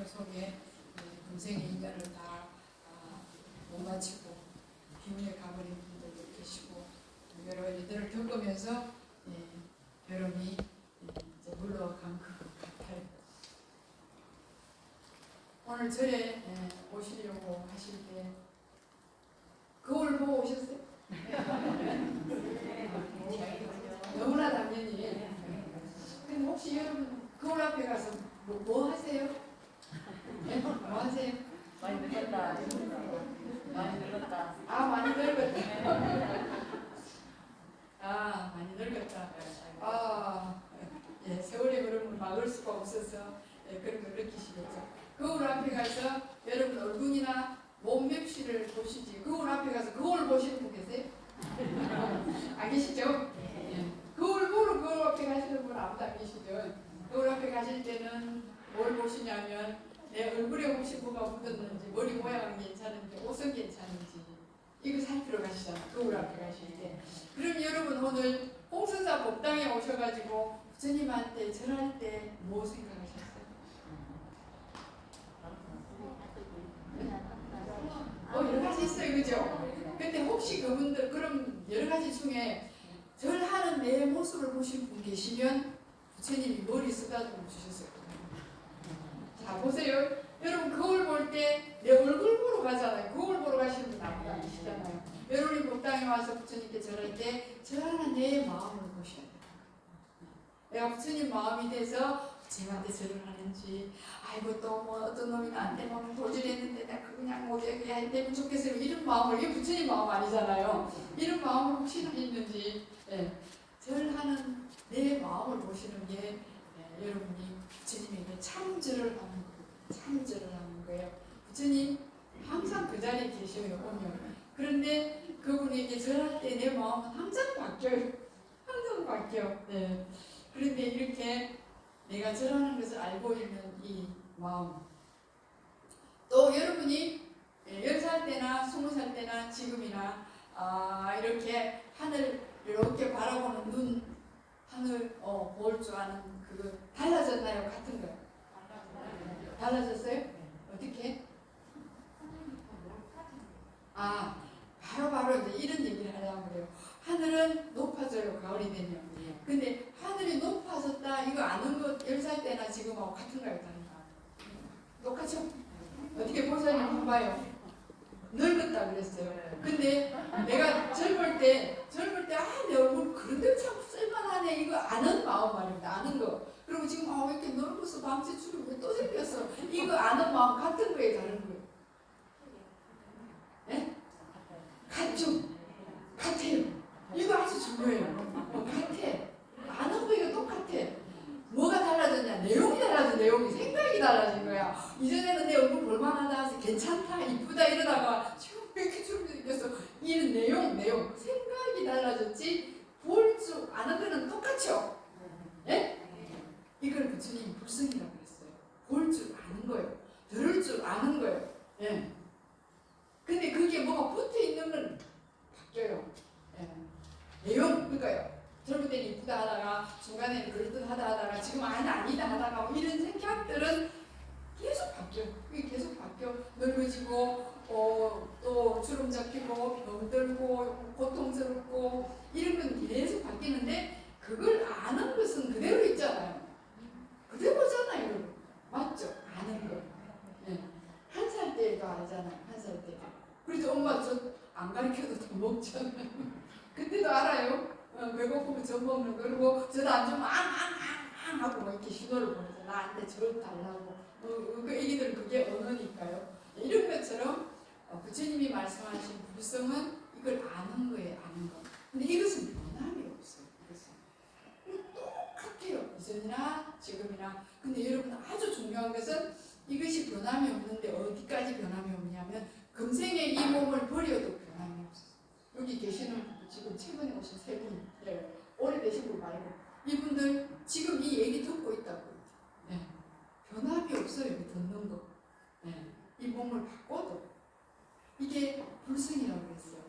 속에 금생의 인간을 다 못 마치고 비운에 가버린 분들도 계시고 여러 일들을 겪으면서 여러분이 이제 물러간 것 같아요. 오늘 절에 오시려고 하실 때 거울 보고 오셨어요? 너무나 당연히. 근데 혹시 여러분 거울 앞에 가서 뭐 하세요? 뭐 하세요? 많이 늙었다. 많이 늙었다. 많이 늙었다. 많이 늙었다. 세월이 그러면 막을 수가 없어서 그런 걸 느끼시겠죠. 거울 앞에 가서 여러분 얼굴이나 몸 맵시를 보시지. 거울 앞에 가서 거울 보시는 분 계세요? 계시죠? 거울 보러 거울 앞에 가시는 분 아무도 안 계시죠? 거울 앞에 가실 때는 뭘 보시냐면 내 얼굴에 혹시 뭐가 묻었는지, 머리 모양은 괜찮은지, 옷은 괜찮은지 이거 살피러 가시잖아. 거울 앞에 가실 때. 그럼 여러분 오늘 홍선사 법당에 오셔가지고 부처님한테 절할 때 뭐 생각하셨어요? 여러 가지 있어요, 그죠? 근데 혹시 그분들 그럼 여러 가지 중에 절하는 내 모습을 보신 분 계시면 부처님이 머리 쓰다듬어 주셨을 거예요. 자 보세요. 여러분 거울 볼 때 내 얼굴 보러 가잖아요. 거울 보러 가시는 분 아무도 안 계시잖아요. 여러분이 법당에 와서 부처님께 절할 때 절하는 내 마음을 보셔야 돼요. 내가 부처님 마음이 돼서 부처님한테 절을 하는지, 아이고 또 뭐 어떤 놈이 나한테 뭐 도질했는데 내가 그냥 뭐 얘기해야 되면 좋겠어요. 이런 마음을, 이게 부처님 마음 아니잖아요. 이런 마음을 혹시나 있는지 절하는 내 마음을 보시는 게 여러분이 부처님에게 참절을 하는 거예요. 참절을 하는 거예요. 부처님 항상 그 자리에 계셔요. 오면. 그런데 그분에게 절할 때 내 마음은 항상 바뀌어요. 항상 바뀌어. 그런데 이렇게 내가 절하는 것을 알고 있는 이 마음. 또 여러분이 10살 때나 20살 때나 지금이나 이렇게 하늘 이렇게 바라보는 눈, 하늘 볼 줄 아는 그거 달라졌나요? 같은 거요? 달라졌어요? 어떻게? 바로 이제 이런 얘기를 하려고 그래요. 하늘은 높아져요, 가을이 되면. 근데 하늘이 높아졌다, 이거 아는 것 10살 때나 지금하고 같은가요, 다른가? 똑같죠? 어떻게 보사님 한번 봐요. 늙었다 그랬어요. 근데 내가 젊을 때, 내 얼굴 그런데 참 쓸만하네, 이거 아는 마음 말입니다. 아는 거. 그리고 지금 왜 이렇게 늙었어, 밤새 주름 왜 또 생겼어, 이거 아는 마음 같은 거예요, 다른 거예요? 같아요. 이거 아주 중요해요. 같아. 아는 거 이거 똑같아. 뭐가 달라졌냐? 내용이 달라진, 내용이 생각이 달라진 거야. 이전에는 내 얼굴 볼만하다, 괜찮다, 이쁘다 이러다가 지금 왜 이렇게 주름이 생겼어? 이런 내용 생각이 달라졌지 볼 줄 아는 거는 똑같죠? 이걸 부처님이 불성이라고 그랬어요. 볼 줄 아는 거예요. 들을 줄 아는 거예요. 근데 그게 뭐가 붙어 있는 건 바뀌어요. 내용, 그러니까요. 젊을 때는 이쁘다 하다가 중간에는 그럴듯하다 하다가 지금 아니다 하다가 뭐 이런 생각들은 계속 바뀌어. 그게 계속 바뀌어. 늙어지고 또 주름 잡히고 병들고 고통스럽고 이런 건 계속 바뀌는데 그걸 아는 것은 그대로 있잖아요. 그대로잖아요. 맞죠? 아는 거. 1살 때도 알잖아요. 1살 때. 그래서 엄마 저 안 가르쳐도 더 먹잖아요. 그때도 알아요. 배고프면 젖 먹는 거. 그리고 저도 안 주면 앙 하고 막 이렇게 신호를 보내죠. 나한테 젖 달라고. 그 애기들은 그게 언어니까요. 이런 것처럼 부처님이 말씀하신 불성은 이걸 아는 거예요. 아는 거. 근데 이것은 변함이 없어요. 이것은 똑같아요. 이전이나 지금이나. 근데 여러분 아주 중요한 것은 이것이 변함이 없는데 어디까지 변함이 없냐면 금생에 이 몸을 버려도 변함이 없어요. 여기 계시는 지금 최근에 오신 세 분, 오래되신 분 말고 이분들 지금 이 얘기 듣고 있다고. 변함이 없어요. 듣는 거. 이 몸을 바꿔도 이게 불성이라고 했어요.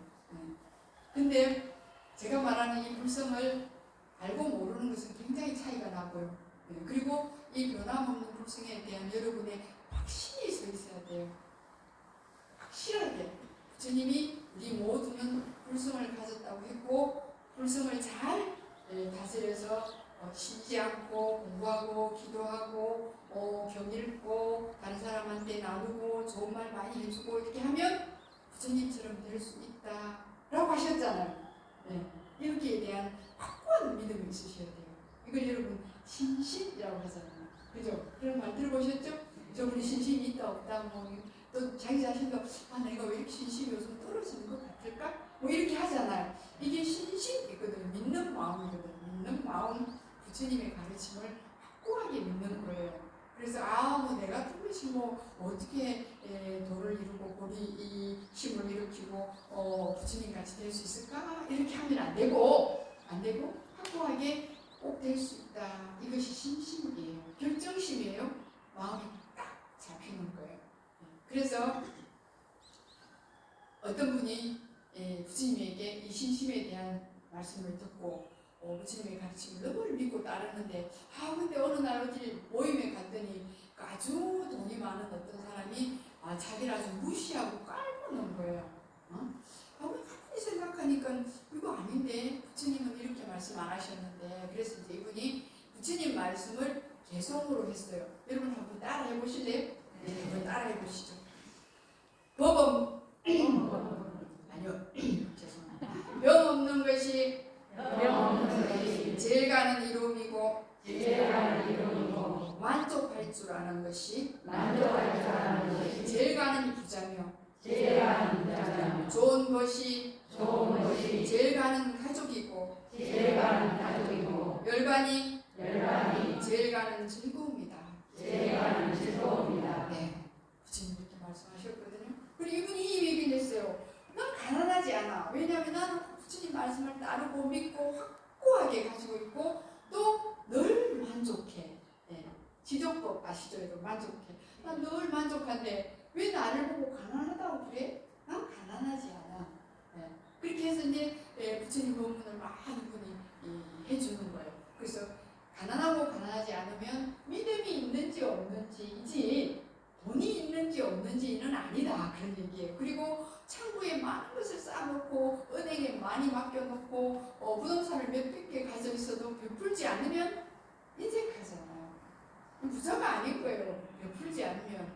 근데 제가 말하는 이 불성을 알고 모르는 것은 굉장히 차이가 나고요. 그리고 이 변함없는 불성에 대한 여러분의 확신 주님이 우리 모두는 불성을 가졌다고 했고 불성을 잘 다스려서 쉬지 않고 공부하고 기도하고 경 읽고 다른 사람한테 나누고 좋은 말 많이 해주고 이렇게 하면 부처님처럼 될 수 있다 라고 하셨잖아요. 이렇게에 대한 확고한 믿음이 있으셔야 돼요. 이걸 여러분 신심이라고 하잖아요. 그죠? 그런 말 들어보셨죠? 저분이 신심이 있다 없다 또 자기 자신도 내가 왜 이렇게 신심이 요즘 떨어지는 것 같을까? 이렇게 하잖아요. 이게 신심이거든요. 믿는 마음이거든요. 믿는 마음, 부처님의 가르침을 확고하게 믿는 거예요. 그래서 내 같은 것이 어떻게 도를 이루고 고리 이 힘을 일으키고 부처님 같이 될 수 있을까? 이렇게 하면 안 되고 확고하게 꼭 될 수 있다. 이것이 신심이에요. 결정심이에요. 마음이 딱 잡히는 거예요. 그래서 어떤 분이 부처님에게 이 신심에 대한 말씀을 듣고 부처님의 가르침을 너무 믿고 따르는데 근데 어느 날 어디 모임에 갔더니 아주 돈이 많은 어떤 사람이 자기를 아주 무시하고 깔고 놓은 거예요. 가만히 생각하니까 이거 아닌데 부처님은 이렇게 말씀 안 하셨는데 그래서 이제 이분이 부처님 말씀을 개성으로 했어요. 여러분 한번 따라해 보실래요? 네, 한번 따라해 보시죠. 법은 아니요 죄송합니다. 병 없는 것이 제일 가는 이름이고 만족할 줄 아는 것이 제일 가는 부자며 좋은 것이 제일 가는 가족이고 열반이 제일 가는 즐거움이다. 네, 부처님 이렇게 말씀하셨거든요. 그리고 이분이 이 얘기를 했어요. 난 가난하지 않아. 왜냐하면 나는 부처님 말씀을 따르고 믿고 확고하게 가지고 있고 또 늘 만족해. 지적법 아시죠? 여러분 만족해. 난 늘 만족한데 왜 나를 보고 가난하다고 그래? 난 가난하지 않아. 그렇게 해서 이제 부처님 법문을 많은 분이 해주는 거예요. 그래서 가난하고 가난하지 않으면 믿음이 있는지 없는지이지 돈이 있는지 없는지는 아니다 그런 얘기예요. 그리고 창고에 많은 것을 쌓아놓고 은행에 많이 맡겨놓고 부동산을 몇백 개 가지고 있어도 베풀지 않으면 인색하잖아요. 부자가 아닌 거예요. 베풀지 않으면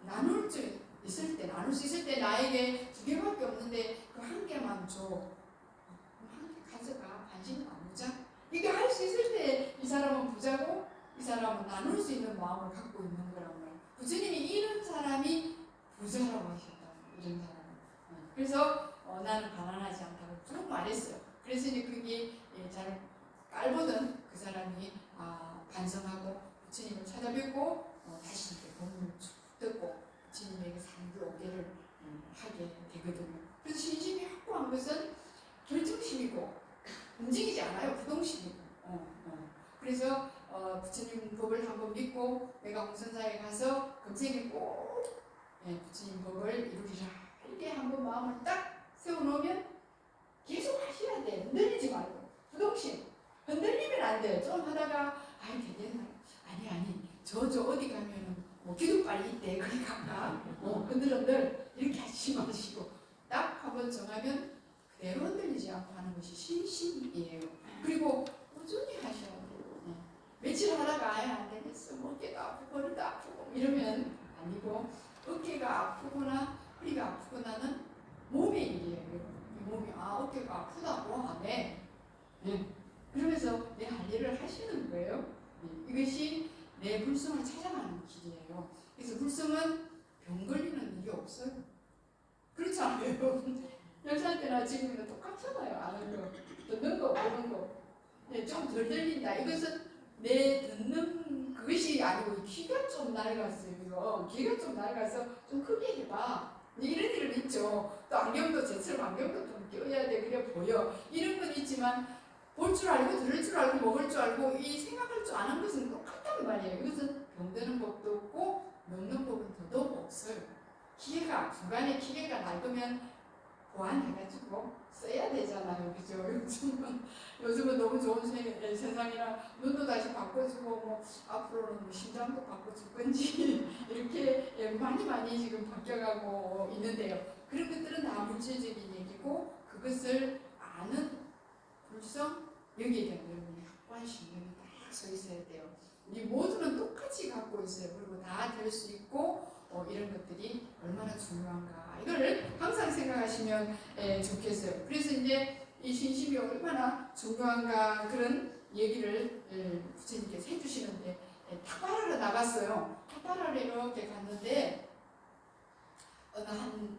나눌 수 있을 때 나에게 2개밖에 없는데 그 1개만 줘. 그럼 1개 가져가. 관심은 안 보자. 이게 할 수 있을 때 이 사람은 부자고 이 사람은 나눌 수 있는 마음을 갖고 있는 거란 말이에요. 부처님이 이런 사람이 부자라고 하셨다. 이런 사람. 그래서 나는 가난하지 않다고 쭉 말했어요. 그래서 이제 그게 잘 깔보던 그 사람이 반성하고 부처님을 찾아뵙고 다시 이제 법문을 쭉 듣고 부처님에게 상주 오개를 하게 되거든요. 그래서 신심이 확고한 것은 결정심이고 움직이지 않아요. 부동심이고. 그래서 부처님 법을 한번 믿고 내가 홍선사에 가서 금생에 꼭 부처님 법을 이루리라 이렇게 한번 마음을 딱 세워놓으면 계속 하셔야 돼. 흔들리지 말고. 부동심. 흔들리면 안 돼. 좀 하다가 되겠나? 아니 저 어디 가면은 기둥발이 있대. 거기 갈까? 흔들흔들 이렇게 하지 마시고 딱 한번 정하면 그대로 흔들리지 않고 하는 것이 신심이에요. 그리고 꾸준히 하셔야 돼요. 며칠 하다가 안 되겠어. 어깨가 아프고 허리도 아프고 이러면 아니고 어깨가 아프거나 허리가 아프거나는 몸의 일이에요. 이 몸이 어깨가 아프다고 하네. 그러면서 내 할 일을 하시는 거예요. 이것이 내 불성을 찾아가는 길이에요. 그래서 불성은 병 걸리는 일이 없어요. 그렇지 않아요? 10살 때나 지금이나 똑같잖아요. 아는 거, 듣는 거, 보는 거. 좀 덜 들린다. 이것은 내 듣는 그것이 아니고 귀가 좀 낡았어요. 이거 귀가 좀 낡아서 좀 크게 해봐. 이런 일은 있죠. 또 안경도 제처럼 안경도 좀 껴야 돼. 그래 보여. 이런 건 있지만 볼 줄 알고 들을 줄 알고 먹을 줄 알고 이 생각할 줄 아는 것은 똑같단 말이에요. 이것은 병드는 법도 없고 먹는 법은 더더욱 없어요. 기계가 중간에 기계가 낡으면 보완해가지고 써야 되잖아요. 그죠? 요즘은 너무 좋은 세상이라 눈도 다시 바꿔주고 앞으로는 심장도 바꿔줄 건지 이렇게 많이 지금 바뀌어가고 있는데요. 그런 것들은 다 물질적인 얘기고 그것을 아는 불성 여기에 대한 여러분이 확고한 신념이 딱 서 있어야 돼요. 우리 모두는 똑같이 갖고 있어요. 그리고 다 될 수 있고 이런 것들이 얼마나 중요한가 이걸 항상 생각하시면 좋겠어요. 그래서 이제 이 신심이 얼마나 중요한가 그런 얘기를 부처님께서 해주시는데 탁발하러 나갔어요. 탁발하러 이렇게 갔는데 어느 한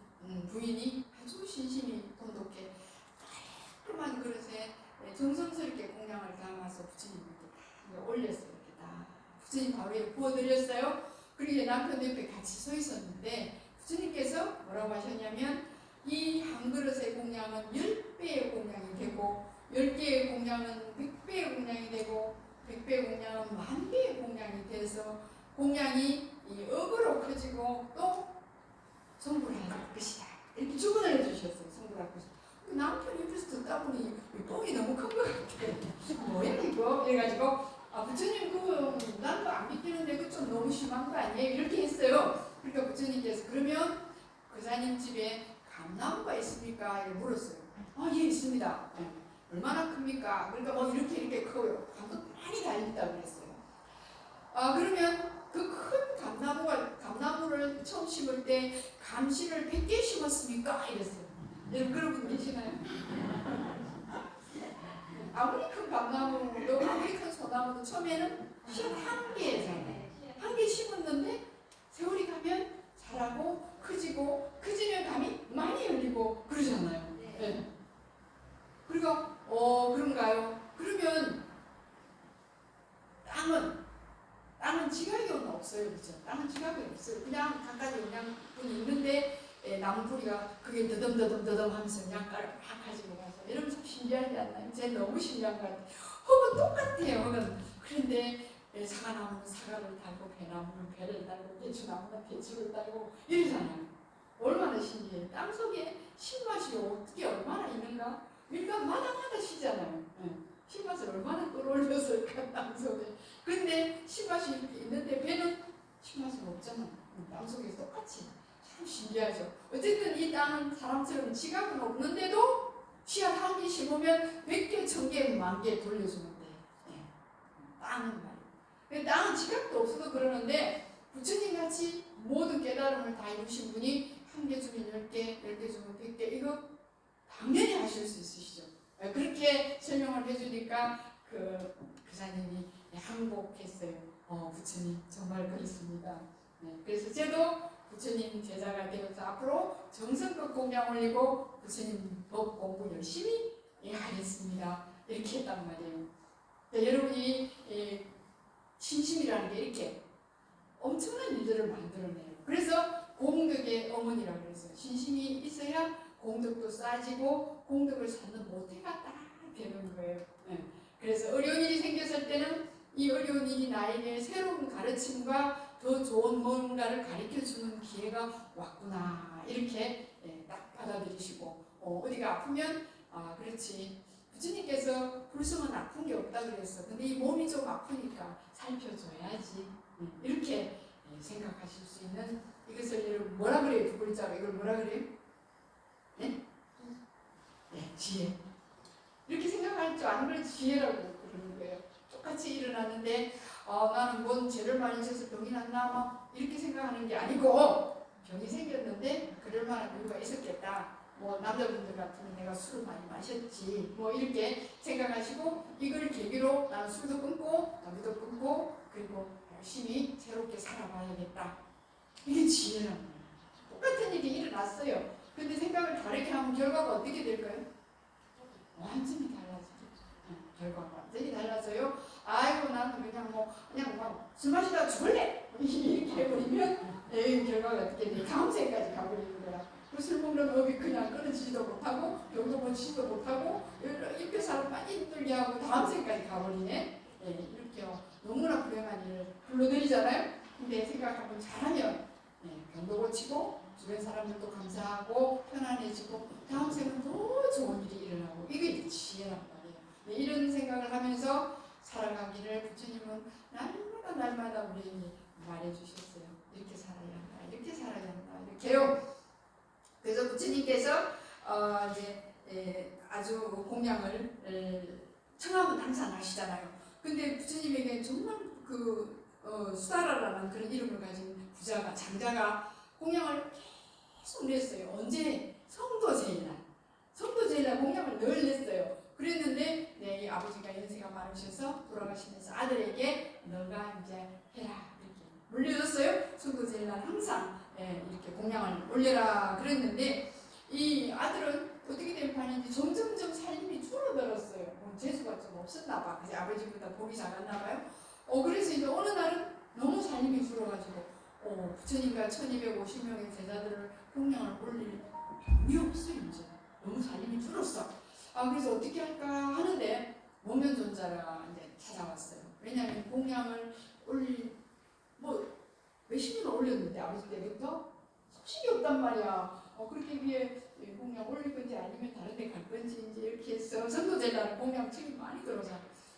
부인이 아주 신심이 돈독해 깔끔한 그릇에 정성스럽게 공양을 담아서 부처님께 딱 올렸어요. 이렇게 딱 부처님 바위에 부어드렸어요. 그리고 남편 옆에 같이 서 있었는데 부처님께서 뭐라고 하셨냐면 이 한 그릇의 공양은 10배의 공양이 되고 10개의 공양은 100배의 공양이 되고 100배의 공양은 10,000배의 공양이 돼서 공양이 이 억으로 커지고 또 성불할 것이다. 이렇게 주문을 해주셨어요. 성불할 것이다. 남편이 옆에서 듣다 보니 뽕이 너무 큰 것 같아. 뭐야 이거? 이래가지고 부처님 난도 안 믿기는데 그 좀 너무 심한 거 아니에요? 이렇게 했어요. 그러니까 부처님께서 그러면 그사님 집에 감나무가 있습니까? 이렇게 물었어요. 예 있습니다. 얼마나 큽니까? 그러니까 뭐 이렇게 커요. 감도 많이 달린다 그랬어요. 그러면 그 큰 감나무를 처음 심을 때 감씨를 100개 심었습니까? 이랬어요. 여러분 그런 분 계시나요? 아무리 큰 감나무도 아무리 큰 소나무도 처음에는 씨 한 개잖아요. 한 개 심었는데 세월이 가면 자라고 커지면 감이 많이 열리고 그러잖아요. 네. 그러니까 그런가요? 그러면 땅은 지각이 없어요. 그렇죠? 땅은 지각이 없어요. 그냥 갖가지 영양분이 있는데 나무뿌리가 그게 더듬 하면서 영양가를 막 가지고 가서 여러분 참 신기하지 않나요? 쟤 너무 신기한 것 같아요. 흙은 똑같아요. 흙은. 그런데 사과나무는 사과를 달고 배나무는 배를 달고 대추나무는 대추를 달고 이러잖아요. 얼마나 신기해요. 땅속에 신맛이 어떻게 얼마나 있는가? 그러니까 마다마다 쉬잖아요. 신맛을 얼마나 끌어올렸을까 땅속에. 근데 신맛이 이렇게 있는데 배는 신맛은 없잖아요. 땅속에 똑같이. 참 신기하죠. 어쨌든 이 땅은 사람처럼 지각은 없는데도 씨앗 한 개 심으면 100개, 1000개, 10,000개 돌려주는데 땅은 말이에요. 땅은 지각도 없어도 그러는데 부처님같이 모든 깨달음을 다 이루신 분이 한 개 주면 10개, 10개 주면 100개 이거 당연히 하실 수 있으시죠. 그렇게 설명을 해주니까 그사님이 항복했어요. 부처님 정말 그렇습니다. 그래서 저도 부처님 제자가 되어서 앞으로 정성껏 공양 올리고 부처님 법 공부 열심히 하겠습니다. 이렇게 했단 말이에요. 여러분이 신심이라는 게 이렇게 엄청난 일들을 만들어내요. 그래서 공덕의 어머니라고 그랬어요. 신심이 있어야 공덕도 쌓아지고 공덕을 쌓는 모태가 딱 되는 거예요. 그래서 어려운 일이 생겼을 때는 이 어려운 일이 나에게 새로운 가르침과 더 좋은 뭔가를 가르쳐주는 기회가 왔구나 이렇게 딱 받아들이시고 어디가 아프면 그렇지 부처님께서 불성은 아픈 게 없다 그랬어. 근데 이 몸이 좀 아프니까 살펴줘야지 이렇게 생각하실 수 있는 이것을 여러분 뭐라 그래요? 두 글자로 이걸 뭐라 그래요? 네? 지혜. 이렇게 생각할 줄 아는 걸 지혜라고 그러는 거예요. 똑같이 일어났는데 나는 뭔 죄를 많이 져서 병이 났나 막 이렇게 생각하는 게 아니고 병이 생겼는데 그럴 만한 이유가 있었겠다. 뭐 남자분들 같으면 내가 술을 많이 마셨지 뭐 이렇게 생각하시고 이걸 계기로 나는 술도 끊고 담배도 끊고 그리고 열심히 새롭게 살아봐야겠다. 이게 지혜란 말이에요. 똑같은 일이 일어났어요. 근데 생각을 다르게 하면 결과가 어떻게 될까요? 완전히 달라지죠. 결과가 완전히 달라져요. 아이고 나는 그냥 술 마시다가 죽을래 이렇게 해버리면 결과가 어떻게 돼? 다음 생까지 가버리는 거야. 술 먹는 법이 그냥 끊어지지도 못하고 병도 고치지도 못하고 이렇게 사람 많이 힘들게 하고 다음 생까지 가버리네. 이렇게 너무나 불행한 일을 불러들이잖아요. 근데 생각하면 잘하면 병도 고치고 주변 사람들도 감사하고 편안해지고 다음 생은 더 좋은 일이 일어나고 이게 지혜란 말이에요. 이런 생각을 하면서 살아가기를 부처님은 날마다 우리에게 말해주셨어요. 이렇게 살아야 한다. 이렇게 살아야 한다. 이렇게요. 그래서 부처님 공양을 청하면 항상 하시잖아요. 근데 부처님에게 정말 수다라라는 그런 이름을 가진 부자가 장자가 공양을 계속 냈어요. 언제? 성도제일날. 성도제일날 공양을 늘 냈어요. 그랬는데 이 아버지가 연세가 많으셔서 돌아가시면서 아들에게 너가 이제 해라 이렇게 물려줬어요. 성도제일날 항상 이렇게 공양을 올려라 그랬는데 이 아들은 어떻게 된 판인지 점점점 살림이 줄어들었어요. 재수가 좀 없었나 봐. 그래서 아버지보다 복이 작았나 봐요. 그래서 이제 어느 날은 너무 살림이 줄어가지고 부처님과 1250명의 제자들을 공양을 올릴 돈이 없어요. 이제 너무 살림이 줄었어. 그래서 어떻게 할까 하는데 목면존자가 이제 찾아왔어요. 왜냐하면 공양을 올릴 몇십 년 올렸는데 아버지 때부터 소식이 없단 말이야. 그렇게 위에 공양 올릴 건지 아니면 다른 데 갈 건지 이제 이렇게 해서 선도제자는 공양 책이 많이 들어서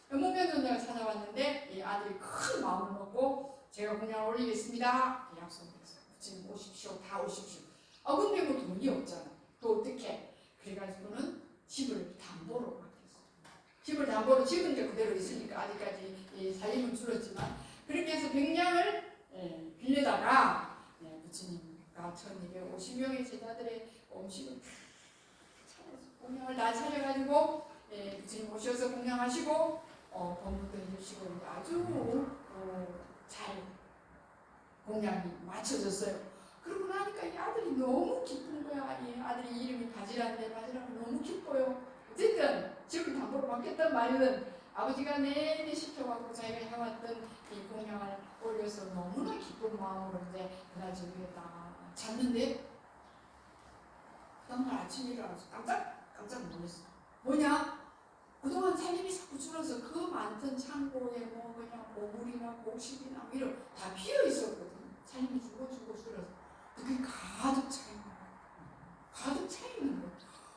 목면존자가 찾아왔는데 이 아들이 큰 마음을 먹고 제가 공양을 올리겠습니다. 약속했어요. 지금 오십시오. 다 오십시오. 근데 뭐 돈이 없잖아. 또 어떻게? 그래가지고는 집을 담보로 맡겼어요. 집을 담보로 집은 이제 그대로 있으니까 아직까지 살림은 줄었지만 그렇게 해서 백냥을 빌려다가 부처님과 1250명의 제자들의 음식을 다 차려서 공양을 다 차려가지고 부처님 오셔서 공양하시고 법문도 해주시고 아주 잘 공양이 맞춰졌어요. 그러고 나니까 이 아들이 너무 기쁜 거야. 이 아들이 이름이 바지라는데 바지라면 너무 기뻐요. 어쨌든 집을 담보로 맡겼단 말은 아버지가 내내 시켜갖고 자기가 해왔던 이 공양을 올려서 너무나 기쁜 마음으로 이제 그날 저녁에 딱 잤는데 그다음날 아침에 일어나서 깜짝 놀랐어. 뭐냐? 그동안 살림이 자꾸 줄어서 그 많던 창고에 뭐 그냥 보물이나 곡식이나 이런 다 비어 있었거든. 살림이 줄어서 그게 가득 차 있는 거야. 가득 차 있는 거야.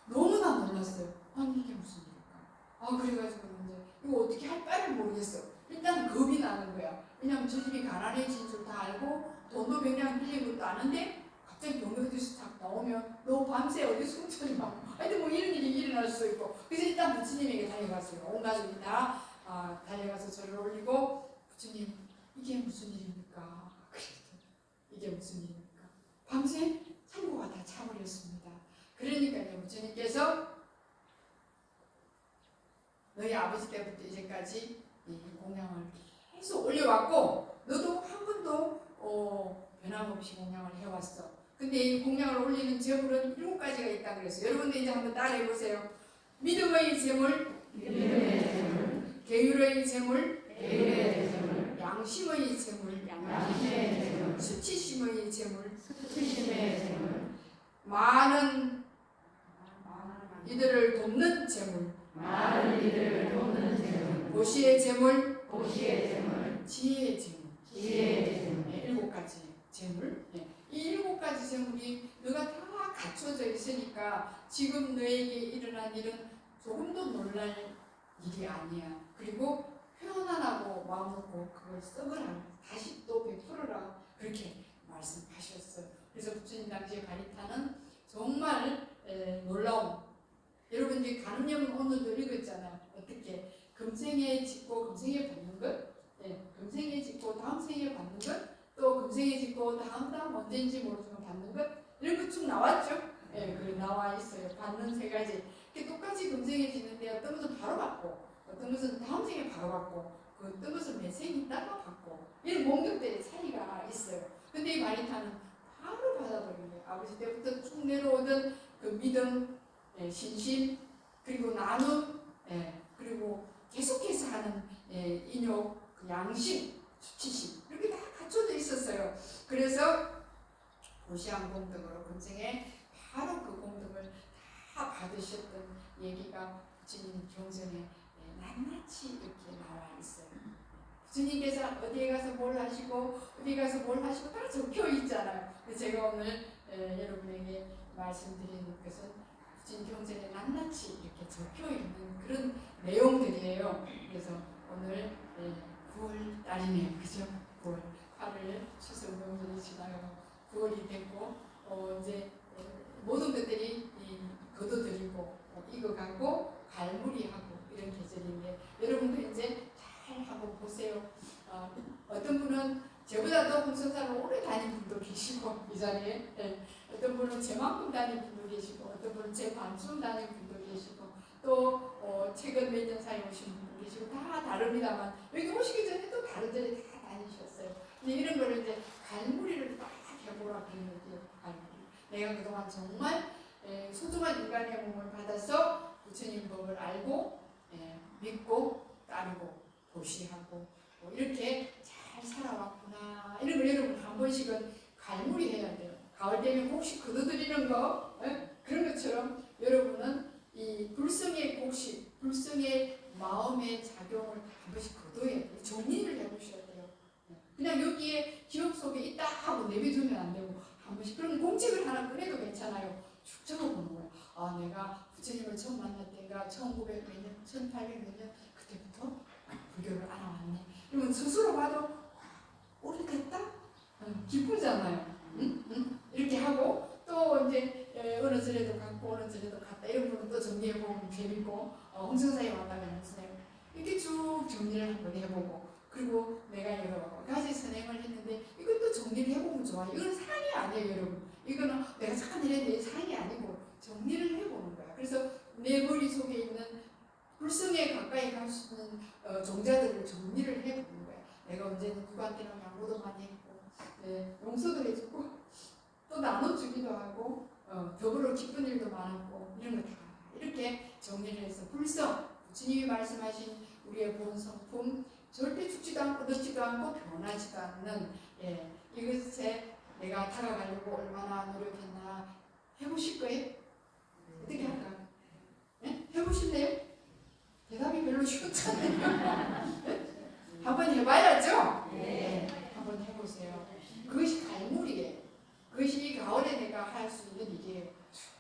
너무나 놀랐어요. 아니 이게 무슨 일일까? 그래가지고 이제 이거 어떻게 할 바를 모르겠어. 일단 겁이 나는 거야. 왜냐면 저 집이 가난해진 줄 다 알고 돈도 그냥 빌린 것도 아는데 갑자기 돈이 어디서 탁 나오면 너 밤새 어디 숨쳐있나? 하여튼 뭐 이런 일이 일어날 수 있고. 그래서 일단 부처님에게 달려갔어요. 온 가족이 다 달려가서 저를 올리고 부처님 이게 무슨 일입니까? 그랬더니 이게 무슨 일입니까? 밤새 창고가 다 차버렸습니다. 그러니까 부처님께서 너희 아버지 때부터 이제까지 이 공양을 계속 올려왔고 너도 한 번도 변함없이 공양을 해왔어. 근데 이 공양을 올리는 제물은 7가지가 있다 그랬어요. 여러분들 이제 한번 따라해 보세요. 믿음의 제물, 계율의 제물, 양심의 제물, 수치심의 제물, 많은 이들을 돕는 제물, 보시의 제물, 지혜의 제물. 7가지 제물. 이 7가지 제물이 너가 다 갖춰져 있으니까 지금 너에게 일어난 일은 조금도 놀랄 일이 아니야. 그리고 편안하고 마음 놓고 그걸 썩으라. 다시 또 베풀어라. 그렇게 말씀하셨어요. 그래서 부처님 당시에 가리타는 정말 놀라운. 여러분 이제 간음령 오늘도 읽었잖아요. 어떻게 금생에 짓고 금생에 받는 것, 금생에 짓고 다음 생에 받는 것, 또 금생에 짓고 다음 언제인지 모르지만 받는 것, 이런 것 쭉 나왔죠. 그 나와 있어요. 받는 3가지. 똑같이 금생에 짓는데 어떤 것은 바로 받고, 어떤 것은 다음 생에 바로 받고, 어떤 것은 몇 생 있다가 받고, 이런 공격들의 차이가 있어요. 근데 이 마리타는 바로 받아버린 거예요. 아버지 때부터 쭉 내려오던 그 믿음, 신심, 그리고 나눔, 그리고 계속해서 하는 인욕, 그 양심, 수치심 이렇게 다 갖춰져 있었어요. 그래서 보시한 공덕으로 금생에 바로 그 공덕을 다 받으셨던 얘기가 부처님 경전에 낱낱이 이렇게 나와 있어요. 부처님께서 어디에 가서 뭘 하시고 어디에 가서 뭘 하시고 다 적혀 있잖아요. 제가 오늘 여러분에게 말씀드리는 것은 부처님 경전에 낱낱이 이렇게 적혀 있는 그런 내용들이에요. 그래서 오늘 9월 달이네요. 그죠? 9월 8일 추석 명절이 지나고 9월이 됐고 이제 모든 것들이 거둬들이고 익어가고 갈무리하고 이런 계절인데 여러분도 이제 잘 한번 보세요. 어떤 분은 저보다도 홍성사를 오래 다닌 분도 계시고 이 자리에 어떤 분은 제만큼 다닌 분도 계시고 어떤 분은 제 반쯤 다닌 분도 계시고 또 최근 몇 년 사이 오신 분도 계시고 다 다릅니다만 여기 오시기 전에 또 다른 데를 다 다니셨어요. 근데 이런 거를 이제 갈무리를 딱 해보라 그런 얘기예요. 갈무리. 내가 그동안 정말 소중한 인간의 몸을 받아서 부처님 법을 알고 믿고 따르고 도시하고 이렇게 잘 살아왔구나. 이런 걸 여러분 한 번씩은 갈무리 해야 돼요. 가을 되면 곡식 거둬들이는 거 그런 것처럼 여러분은 이 불성의 곡식, 불성의 마음의 작용을 한 번씩 거둬야 돼요. 정리를 해보셔야 돼요. 그냥 여기에 기억 속에 있다 하고 내비두면 안 되고 한 번씩 그런 공책을 하나 꺼내도 괜찮아요. 쭉 적어보는 거예요. 아, 내가 부처님을 처음 만날 때가 1900 몇 년, 1800 몇 년 그때부터 불교를 알아왔네. 그러면 스스로 봐도 오래됐다? 기쁘잖아요. 이렇게 하고 또 이제 어느 절에도 갔고 어느 절에도 갔다 이런 부분 또 정리해보면 재밌고 홍성사에 왔다면 홍성사에 이렇게 쭉 정리를 한번 해보고 그리고 내가 여러 가지 선행을 했는데 이것도 정리를 해보면 좋아요. 이건 사랑이 아니에요, 여러분. 이거는 내가 착한 일 했는데 사랑이 아니고 정리를 해보는 거야. 그래서 내 머릿속에 있는 불성에 가까이 갈 수 있는 종자들을 정리를 해보는 거야. 내가 언제는 누구한테는 양보도 많이 했고 용서도 해주고 또 나눠주기도 하고 더불어 기쁜 일도 많았고 이런 거 다 이렇게 정리를 해서 불성, 주님이 말씀하신 우리의 본 성품 절대 죽지도 않고 늦지도 않고 변하지도 않는 이것에 내가 다가가려고 얼마나 노력했나 해보실 거예요? 어떻게 할까? 해보실래요? 대답이 별로 쉽잖아요. 한번 해봐야죠? 네. 한번 해보세요. 그것이 갈무리예요. 그것이 가을에 내가 할 수 있는 일이에요.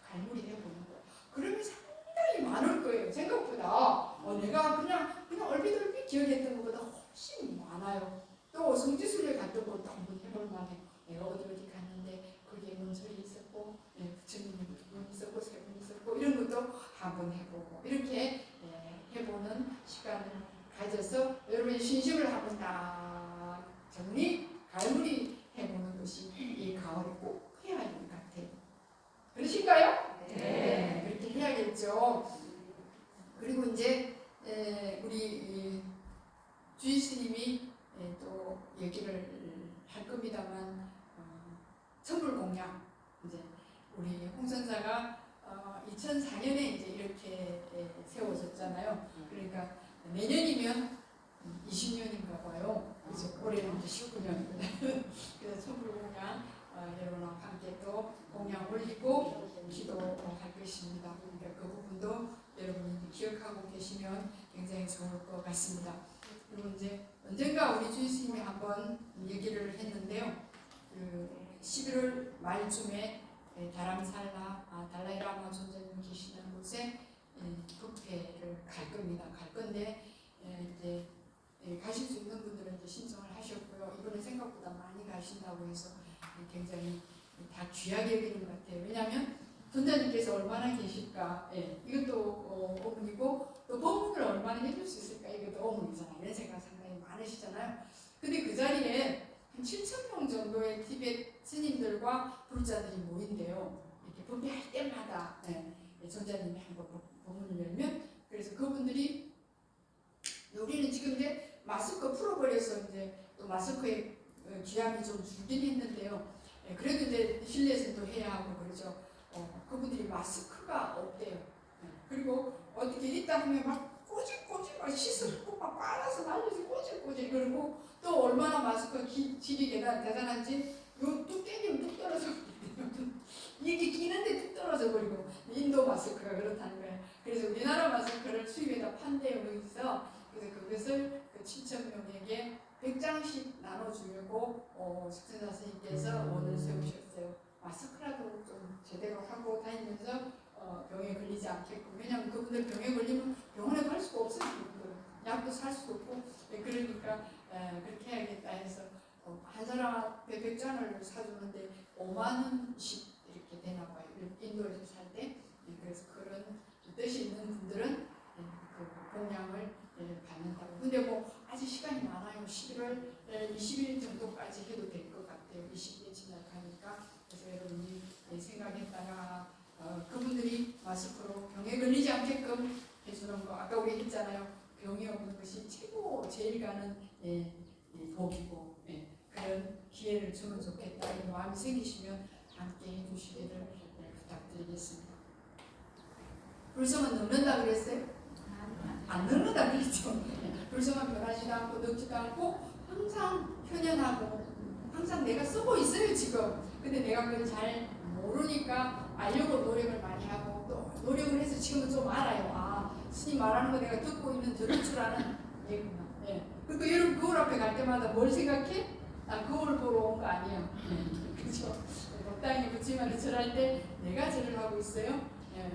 갈무리 해보는 거예요. 그러면 상당히 많을 거예요. 생각보다 내가 그냥 얼핏얼핏 기억했던 것보다 훨씬 많아요. 또 성지순례 갔던 것도 한번 해볼 만해요. 내가 어디 갔는데 거기에 문설이 있었고 부처님이 두 분 있었고 세 분 있었고 이런 것도 한번 해보고 이렇게 해보는 시간을 가져서 여러분의 신심을 한번 딱 정리, 갈무리 해보는 것이 이 가을에 꼭 해야 할 것 같아요. 그러실까요? 네. 그렇게 해야겠죠. 그리고 이제 우리 주인 스님이 또 얘기를 할 겁니다만 천불 공양 이제 우리 홍선사가 2004년에 이제 이렇게 세워졌잖아요. 그러니까 내년이면 20년인가 봐요. 그래서 올해는 이제 19년이거든요. 그래서 천불 공양 여러분과 함께 또 공양 올리고 기도할 것입니다. 그러니까 그 부분도 여러분이 기억하고 계시면 굉장히 좋을 것 같습니다. 그리고 이제 언젠가 우리 주인 스님이 한번 얘기를 했는데요. 그 11월 말쯤에 다람살라 달라이라마 존자님 계시는 곳에 법회를 갈 겁니다. 갈 건데 이제 가실 수 있는 분들은 이제 신청을 하셨고요. 이번에 생각보다 많이 가신다고 해서 굉장히 다 귀하게 여기는 것 같아요. 왜냐하면 존자님께서 얼마나 계실까? 이것도 어문이고 또 법문을 얼마나 해줄 수 있을까? 이것도 어문이잖아요. 이런 생각 상당히 많으시잖아요. 근데 그 자리에 한 7,000명 정도의 티벳 스님들과 불자들이 모인대요. 이렇게 법회할 때마다 존자님이 한번 법문을 열면 그래서 그분들이 우리는 지금 이제 마스크 풀어버려서 이제 또 마스크의 기함이 좀 줄긴 했는데요. 그래도 이제 실내에서도 해야 하고 그러죠. 그분들이 마스크가 없대요. 그리고 어떻게 있다 하면 막 꼬질꼬질 막 씻고 막 빨아서 날려서 꼬질꼬질 그러고 또 얼마나 마스크 질이 대단한지 요 뚝 땡기면 뚝 떨어져 버리고 이게 끼는데 뚝 떨어져 버리고 인도 마스크가 그렇다는 거예요. 그래서 우리나라 마스크를 수입에다 판대요. 여기서 그래서 그것을 그 7,000명에게 100장씩 나눠주려고 숙제자 선생님께서 원을 세우셨어요. 마스크라도 좀 제대로 하고 다니면서 병에 걸리지 않게끔. 왜냐하면 그분들 병에 걸리면 병원에 갈 수가 없어요. 약도 살 수도 없고. 그러니까 그렇게 해야겠다 해서 한 사람한테 100장을 사주는데 5만 원씩 이렇게 되나 봐요. 인도에서 살 때. 그래서 그런 뜻이 있는 분들은 20일 정도까지 해도 될 것 같아요. 20일 지나가니까. 그래서 여러분이 생각했다가 그분들이 마스크로 병에 걸리지 않게끔 해주는 거 아까 우리 했잖아요. 병이 없는 것이 최고 제일 가는 복이고 그런 기회를 주면 좋겠다 이런 마음이 생기시면 함께 해주시기를 부탁드리겠습니다. 불성은 늙는다 그랬어요? 안 늙는다 그랬죠. 불성은 변하지도 않고 늙지도 않고 항상 현현하고 항상 내가 쓰고 있어요 지금. 근데 내가 그걸 잘 모르니까 알려고 노력을 많이 하고 또 노력을 해서 지금은 좀 알아요. 아 스님 말하는 거 내가 듣고 있는 들을 줄 아는 얘구나. 그러니까 여러분 거울 앞에 갈 때마다 뭘 생각해? 난 거울 보러 온 거 아니에요. 그렇죠? 법당에 부처님한테 절할 때 내가 절을 하고 있어요.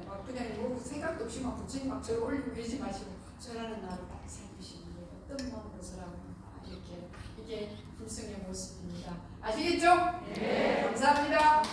막 그냥 뭐 생각도 없이 막 부처님 막 절 올리고 그러지 마시고 절하는 나를 딱 살피시는 거예요. 어떤 마음으로 절하고 이렇게 이게 불성의 모습입니다. 아시겠죠? 네. 감사합니다.